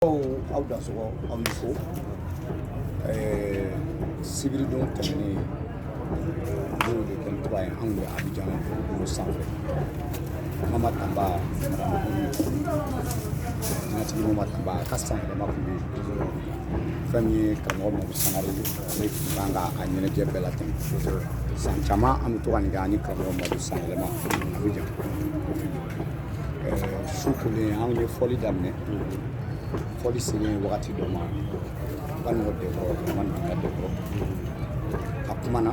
Aw da sɔgɔ aw ni fo sibiri don tɛmɛnen n'o de kɛ tura ye anw bɛ Abidjan o sanfɛ Mama Tamba jinɛtigi Mama Tamba a ka san yɛlɛma tun bɛ yen fɛn min ye karamɔgɔ Madou Sangare ale tun kan ka a ɲɛnajɛ bɛɛ latɛmɛ san caman an bɛ to ka nin kɛ ani karamɔgɔ Madou san yɛlɛma Abidjan su kolen an ye fɔli daminɛ fɔli selen wagati dɔ ma Dekoro Dramane ka Dekoro a kumana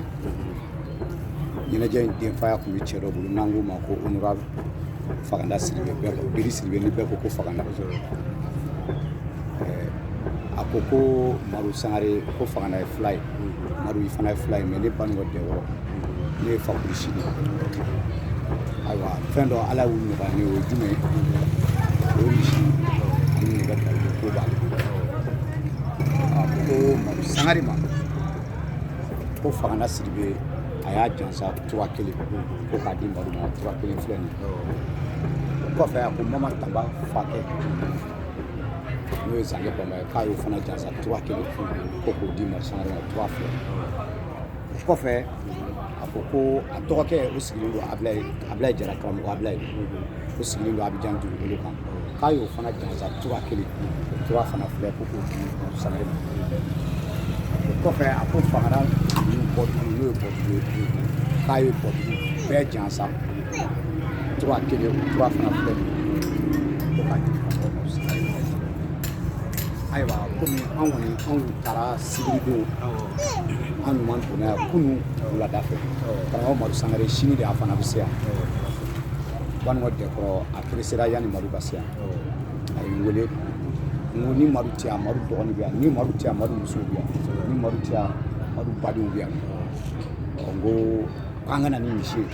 ɲɛnajɛ in denfaya tun bɛ cɛ dɔ bolo n'an k'o ma ko honorable Faganda Sidibe Biri Sidibe ni bɛɛ ko Faganda a ko ko Madou Sangare ko Faganda ye fila ye Madou fana ye fila ye mais ne ba Dekoro ne ye fakulu sini ayiwa fɛn dɔ ala y'u nɔgɔya ne o ye jumɛn ye o ye misi ani nɛgɛ dalu ko b'a la ko Madou Sangare ma ko Faganda Sidibe a y'a jansa tura kelen ko k'a di Madou ma tura kelen filɛ nin o kɔfɛ a ko Mama Tamba fakɛ n'o ye Zange Bamba ye k'a y'o fana jansa tura kelen ko k'o di Madou Sangare ma tura filɛ o kɔfɛ a ko ko a dɔgɔkɛ o sigilen don Ablaye Jara karamɔgɔ Ablaye o sigilen don Abidjan dugukolo kan k'a y'o fana jansa tura kelen o tura fana filɛ ko k'o di Madou Sangare ma o kɔfɛ a ko Faganda ninnu bɔdugu n'o ye bɔdugu ye k'a ye bɔdugu bɛɛ jansa tura kelen o tura fana filɛ ko k'a di Madou Sangare ma ayiwa komi an kɔni anw taara sibiridenw an ɲuman donna yan kunun wulada fɛ karamɔgɔ Madou Sangare sini de a fana bɛ se yan Dekoro a peresera yanni Madou ka se yan a ye n wele n ko ni Madou tɛ yan Madou dɔgɔnin bɛ yan ni Madou tɛ yan Madou musow bɛ yan ni Madou tɛ yan Madou badenw bɛ yan n ko k'an ka na ni misi ye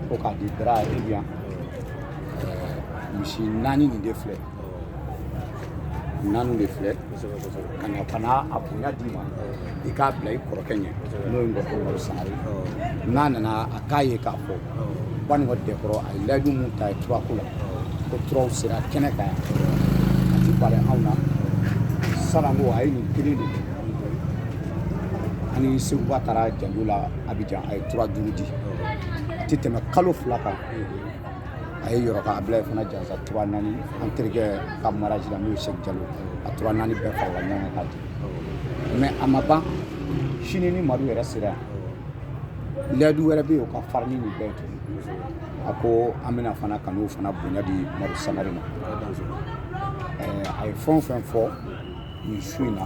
ko k'a di Dara e bɛ yan misi 4 nin de filɛ nanu de filɛ ka na a bonya d'i ma i k'a bila i kɔrɔkɛ ɲɛ n'o ye Madou Sangare n'a nana a k'a ye k'a fɔ Dekoro a ye layidu mun ta ye turako la ko turaw sera kɛnɛ kan yan a ti bali anw na salanko a ye nin kelen de ani Seguba taara janjo la Abidjan a ye tura 5 di a ti tɛmɛ kalo 2 kan a ye yɔrɔ ka Ablaye fana jansa tura 4 an terikɛ ka mariage la n'o ye Cheikh Diallo a tura 4 bɛɛ farala ɲɔgɔn kan k'a di mais a ma ban sini ni Madou yɛrɛ sera yan layidu wɛrɛ bɛ yen o ka farin ni nin bɛɛ tun a ko an bɛna fana ka n'o fana bonya di Madou Sangare ma a ye fɛn o fɛn fɔ nin su in na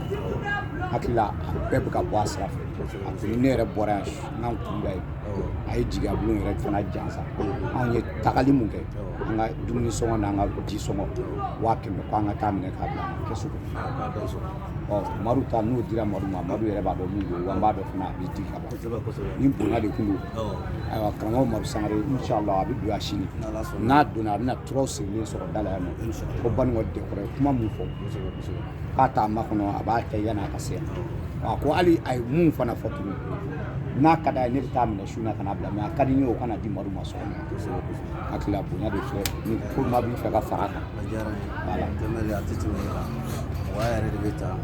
hakili la a bɛɛ bɛ ka bɔ a sira fɛ a ko ni ne yɛrɛ bɔra yan n'an kunda ye a ye jigin a bulon yɛrɛ fana jansa anw ye tagali mun kɛ an ka dumuni sɔngɔ n'an ka ji sɔngɔ 500 ko an ka taa minɛ k'a bila kɛsu kɔnɔ Madou ta n'o dira Madou ma Madou yɛrɛ b'a dɔn mun don wa n b'a dɔn fana a bɛ di ka ban ni bonya de tun don ayiwa karamɔgɔ Madou Sangare inshallah a bɛ don a sini n'a donna a bɛna turaw sigilen sɔrɔ da la yan nɔ ko Dekoro ye kuma mun fɔ k'a t'a makɔnɔ a b'a kɛ yanni a ka se yan a ko hali a ye mun fana fɔ tuguni n'a ka d'a ye ne bɛ taa minɛ su in na ka n'a bila mais a ka di n ye o kana di Madou ma so kɔnɔ hakili la bonya de filɛ ni ko maa b'i fɛ ka fara a kan voilà wa yɛrɛ de bɛ taa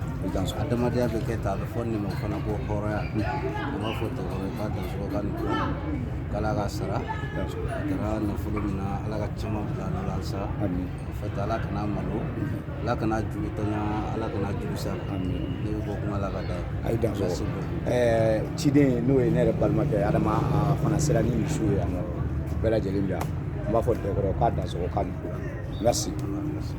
adamadenya bɛ kɛ tan a bɛ fɔ nin ma fana ko hɔrɔnya u b'a fɔ Dekoro k'a dansogo ka nin don k'ala ka sara a kɛra nafolo min na ala ka caman bila n'o la halisa en fait ala kana malo ala kana juru tɔɲa ala kana juru sa ne bɛ bɔ kuma la ka da a ye dansogo ciden n'o ye ne yɛrɛ balimakɛ Adama a fana sera ni misiw ye yan nɔ bɛɛ lajɛlen bɛ yan n b'a fɔ Dekoro k'a dansogo ka nin ko merci